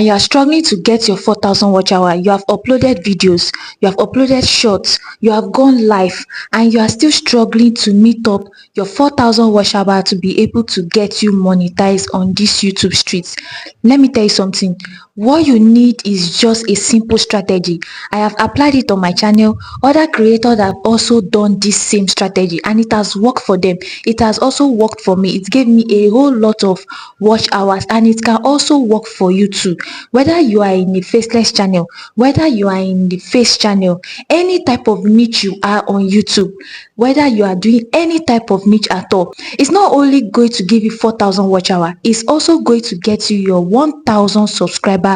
and you are struggling to get your 4,000 watch hour, you have uploaded videos, you have uploaded shorts, you have gone live, and you are still struggling to meet up your 4,000 watch hour to be able to get you monetized on this YouTube streets, let me tell you something. What you need is just a simple strategy. I have applied it on my channel. Other creators have also done this same strategy and it has worked for them. It has also worked for me. It gave me a whole lot of watch hours, and it can also work for you too. Whether you are in a faceless channel, whether you are in the face channel, any type of niche you are on YouTube, whether you are doing any type of niche at all, it's not only going to give you 4,000 watch hour, it's also going to get you your 1,000 subscriber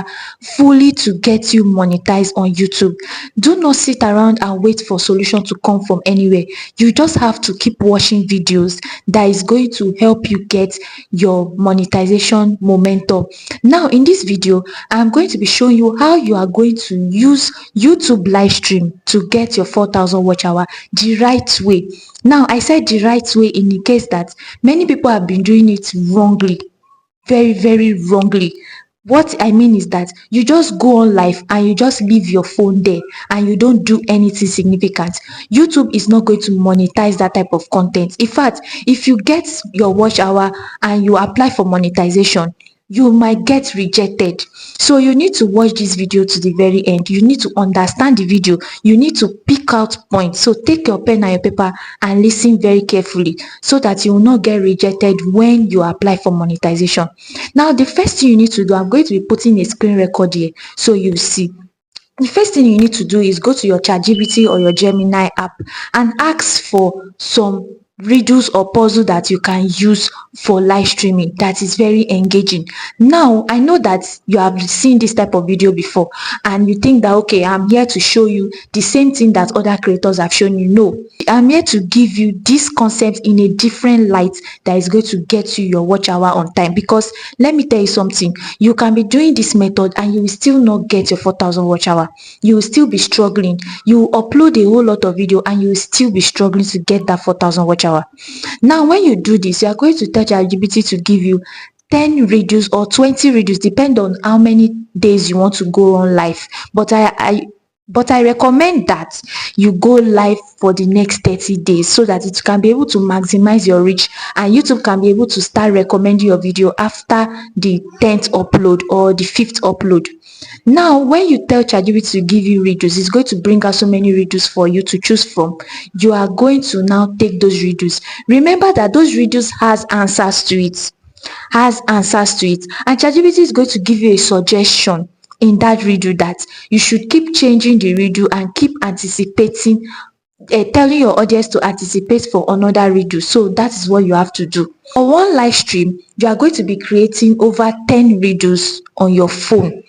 fully to get you monetized on YouTube. Do not sit around and wait for solution to come from anywhere. You just have to keep watching videos that is going to help you get your monetization momentum. Now in this video, I'm going to be showing you how you are going to use YouTube live stream to get your 4,000 watch hour the right way. Now I said the right way in the case that many people have been doing it wrongly, very wrongly. What I mean is that you just go on live and you just leave your phone there and you don't do anything significant. YouTube is not going to monetize that type of content. In fact, if you get your watch hour and you apply for monetization, you might get rejected. So you need to watch this video to the very end. You need to understand the video. You need to pick out points. So take your pen and your paper and listen very carefully so that you will not get rejected when you apply for monetization. Now the first thing you need to do, I'm going to be putting a screen record here so you see. The first thing you need to do is go to your ChatGPT or your Gemini app and ask for some riddles or puzzle that you can use for live streaming that is very engaging. Now I know that you have seen this type of video before and you think that, okay, I'm here to show you the same thing that other creators have shown you. No, I'm here to give you this concept in a different light that is going to get you your watch hour on time. Because let me tell you something, you can be doing this method and you will still not get your 4,000 watch hour. You will still be struggling. You will upload a whole lot of video and you will still be struggling to get that 4,000 watch hour. Now when you do this, you are going to tell ChatGPT to give you 10 videos or 20 videos, depend on how many days you want to go on live. But I recommend that you go live for the next 30 days so that it can be able to maximize your reach and YouTube can be able to start recommending your video after the 10th upload or the 5th upload. Now when you tell ChatGPT to give you redos, it's going to bring out so many redos for you to choose from. You are going to now take those redos. Remember that those redos has answers to it, and ChatGPT is going to give you a suggestion in that redo that you should keep changing the redo and keep anticipating, telling your audience to anticipate for another redo. So that is what you have to do. For one live stream, you are going to be creating over 10 redos on your phone.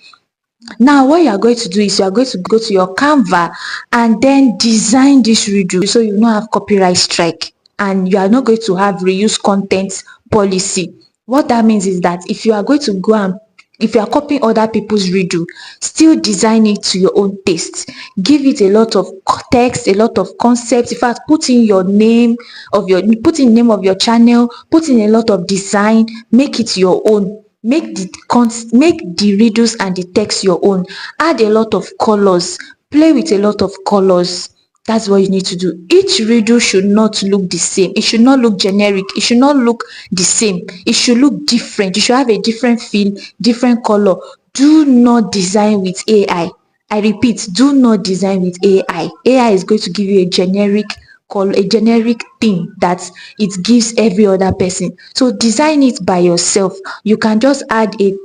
Now what you are going to do is you are going to go to your Canva and then design this redo so you don't have copyright strike and you are not going to have reuse content policy. What that means is that if you are going to go and if you are copying other people's redo, still design it to your own taste. Give it a lot of text, a lot of concepts. In fact, put in your name of your channel, put in a lot of design, make it your own. Make the redos and the text your own. Add a lot of colors, play with a lot of colors. That's what you need to do. Each redo should not look the same. It should not look generic. It should not look the same. It should look different. You should have a different feel, different color. Do not design with AI. I repeat, do not design with AI. AI is going to give you a generic thing that it gives every other person. So design it by yourself. You can just add a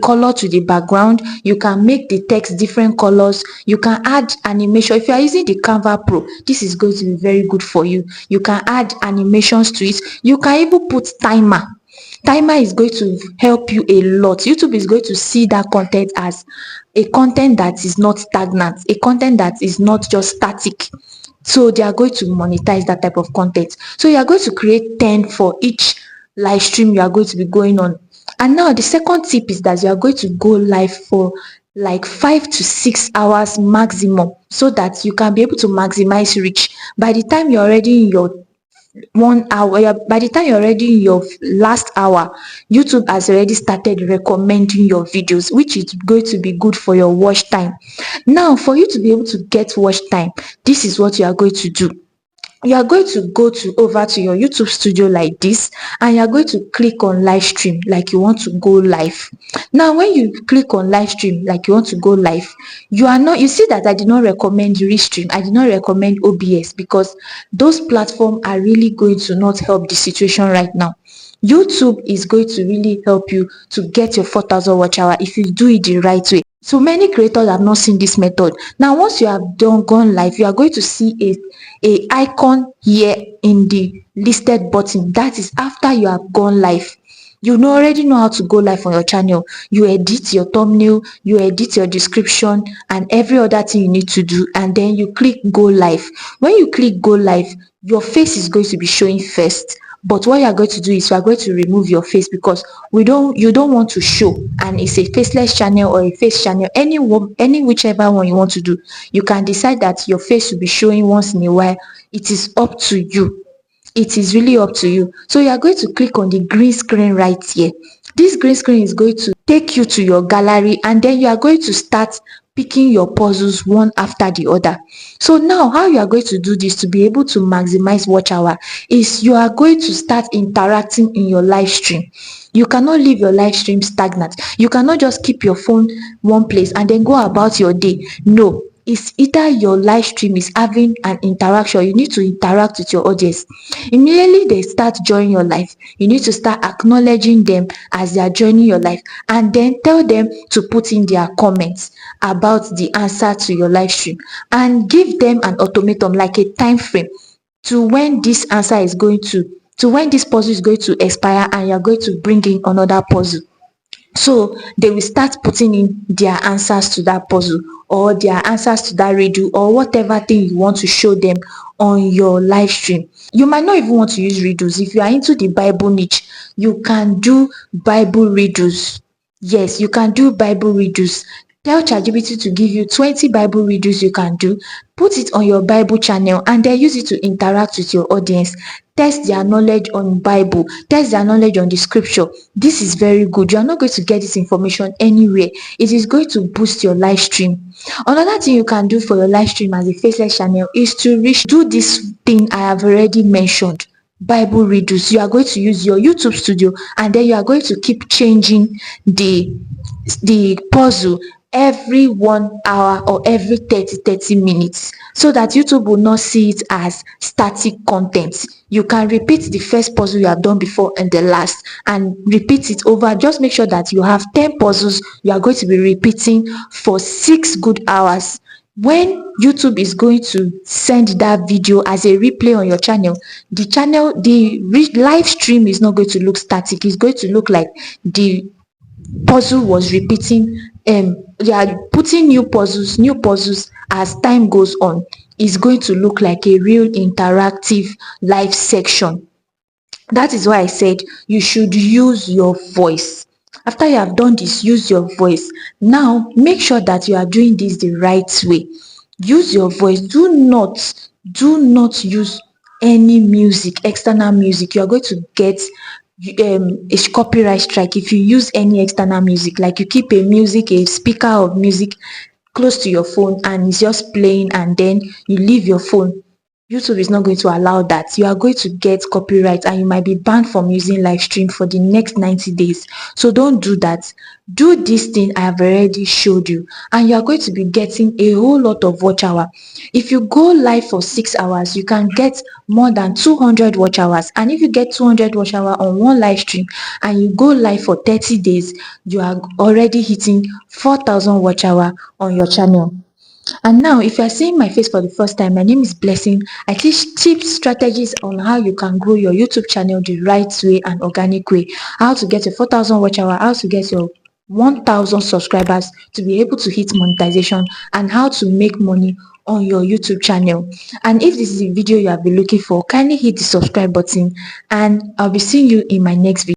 color to the background. You can make the text different colors. You can add animation. If you are using the Canva Pro, this is going to be very good for you. You can add animations to it. You can even put timer. Timer is going to help you a lot. YouTube is going to see that content as a content that is not stagnant, a content that is not just static. So they are going to monetize that type of content. So you are going to create 10 for each live stream you are going to be going on. And now the second tip is that you are going to go live for like 5 to 6 hours maximum so that you can be able to maximize reach. By the time you're already in your 1 hour, by the time you're already in your last hour, YouTube has already started recommending your videos, which is going to be good for your watch time. Now, for you to be able to get watch time, this is what you are going to do. You are going to go to over to your YouTube studio like this, and you are going to click on live stream like you want to go live. Now, when you click on live stream like you want to go live, you see that I did not recommend Restream, I did not recommend OBS, because those platforms are really going to not help the situation right now. YouTube is going to really help you to get your 4,000 watch hour if you do it the right way. So many creators have not seen this method. Now, once you have gone live, you are going to see a icon here in the listed button. That is after you have gone live. You already know how to go live on your channel. You edit your thumbnail, you edit your description, and every other thing you need to do, and then you click go live. When you click go live, your face is going to be showing first. But what you are going to do is you are going to remove your face, because you don't want to show, and it's a faceless channel or a face channel, any whichever one you want to do. You can decide that your face will be showing once in a while. It is up to you. It is really up to you. So you are going to click on the green screen right here. This green screen is going to take you to your gallery, and then you are going to start picking your puzzles one after the other. So now, how you are going to do this to be able to maximize watch hour is you are going to start interacting in your live stream. You cannot leave your live stream stagnant. You cannot just keep your phone one place and then go about your day. No, it's either your live stream is having an interaction, you need to interact with your audience. Immediately they start joining your life, you need to start acknowledging them as they are joining your life, and then tell them to put in their comments about the answer to your live stream, and give them an ultimatum, like a time frame, to when this answer is going to when this puzzle is going to expire, and you're going to bring in another puzzle. So they will start putting in their answers to that puzzle, or their answers to that riddle, or whatever thing you want to show them on your live stream. You might not even want to use riddles. If you are into the Bible niche, you can do Bible riddles. Yes, you can do Bible riddles. Tell ChatGPT to give you 20 Bible riddles you can do. Put it on your Bible channel, and then use it to interact with your audience. Test their knowledge on Bible. Test their knowledge on the scripture. This is very good. You are not going to get this information anywhere. It is going to boost your live stream. Another thing you can do for your live stream as a faceless channel is to do this thing I have already mentioned. Bible riddles. You are going to use your YouTube studio, and then you are going to keep changing the puzzle every 1 hour or every 30 minutes, so that YouTube will not see it as static content. You can repeat the first puzzle you have done before and the last, and repeat it over. Just make sure that you have 10 puzzles you are going to be repeating for 6 good hours. When YouTube is going to send that video as a replay on your channel, the live stream is not going to look static. It's going to look like the puzzle was repeating. They are putting new puzzles as time goes on. Is going to look like a real interactive live section. That is why I said you should use your voice. After you have done this, use your voice. Now make sure that you are doing this the right way. Use your voice. Do not use any music, external music. You are going to get a copyright strike if you use any external music. Like, you keep a speaker of music close to your phone, and it's just playing, and then you leave your phone. YouTube is not going to allow that. You are going to get copyright, and you might be banned from using live stream for the next 90 days. So don't do that. Do this thing I have already showed you, and you are going to be getting a whole lot of watch hour. If you go live for 6 hours, you can get more than 200 watch hours. And if you get 200 watch hour on one live stream, and you go live for 30 days, you are already hitting 4,000 watch hour on your channel. And now, if you are seeing my face for the first time, my name is Blessing. I teach tips, strategies on how you can grow your YouTube channel the right way and organic way. How to get your 4,000 watch hour, how to get your 1,000 subscribers to be able to hit monetization, and how to make money on your YouTube channel. And if this is the video you have been looking for, kindly hit the subscribe button, and I'll be seeing you in my next video.